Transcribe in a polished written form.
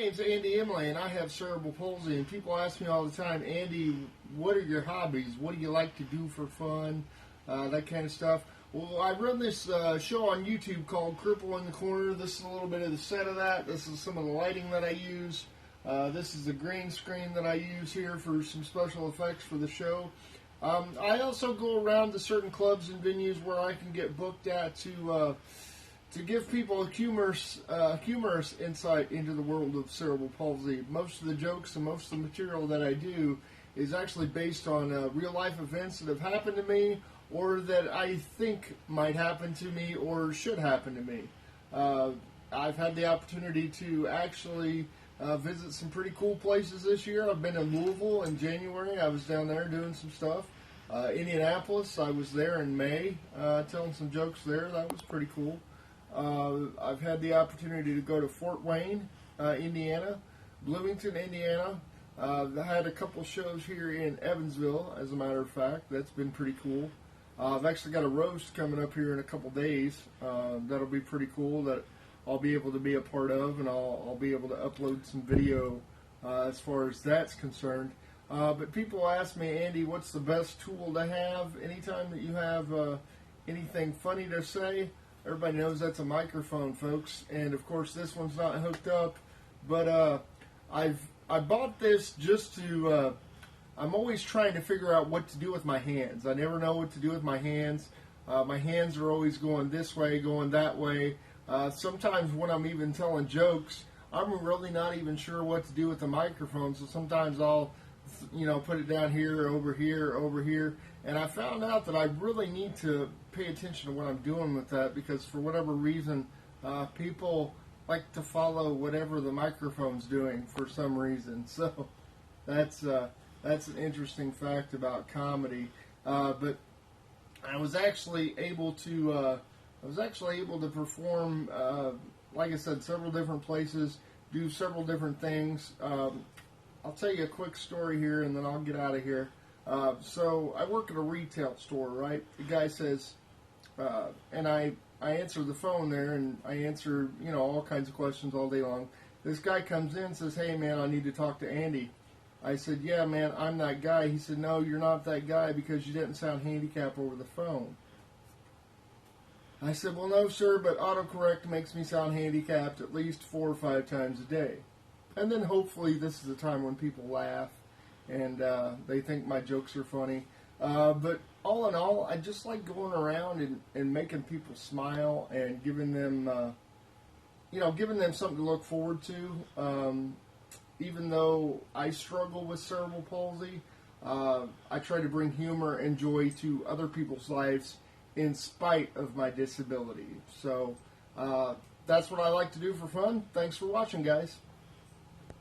name's Andy Emily, and I have cerebral palsy. And people ask me all the time, Andy, what are your hobbies? What do you like to do for fun? That kind of stuff. Well, I run this show on YouTube called Cripple in the Corner. This is a little bit of the set of that. This is some of the lighting that I use. This is the green screen that I use here for some special effects for the show. I also go around to certain clubs and venues where I can get booked at to give people a humorous insight into the world of cerebral palsy. Most of the jokes and most of the material that I do is actually based on real-life events that have happened to me or that I think might happen to me or should happen to me. I've had the opportunity to actually visit some pretty cool places this year. I've been in Louisville in January. I was down there doing some stuff. Indianapolis, I was there in May telling some jokes there. That was pretty cool. I've had the opportunity to go to Fort Wayne, Indiana, Bloomington, Indiana. I had a couple shows here in Evansville, as a matter of fact. That's been pretty cool. I've actually got a roast coming up here in a couple days. That'll be pretty cool that I'll be able to be a part of, and I'll be able to upload some video as far as that's concerned. But people ask me, Andy, what's the best tool to have anytime that you have anything funny to say? Everybody knows that's a microphone, folks, and of course this one's not hooked up, but I bought this just to, I'm always trying to figure out what to do with my hands. I never know what to do with my hands. My hands are always going this way, going that way. Sometimes when I'm even telling jokes, I'm really not even sure what to do with the microphone, so sometimes I'll put it down here, over here, and I found out that I really need to pay attention to what I'm doing with that, because for whatever reason, people like to follow whatever the microphone's doing for some reason. So that's an interesting fact about comedy. But I was actually able to perform, like I said, several different places, do several different things. I'll tell you a quick story here, and then I'll get out of here. So I work at a retail store, right? The guy says, and I answer the phone there, and I answer, all kinds of questions all day long. This guy comes in and says, hey, man, I need to talk to Andy. I said, yeah, man, I'm that guy. He said, no, you're not that guy because you didn't sound handicapped over the phone. I said, well, no, sir, but autocorrect makes me sound handicapped at least 4 or 5 times a day. And then hopefully this is the time when people laugh and they think my jokes are funny. But all in all, I just like going around and making people smile and giving them, giving them something to look forward to. Even though I struggle with cerebral palsy, I try to bring humor and joy to other people's lives in spite of my disability. So that's what I like to do for fun. Thanks for watching, guys.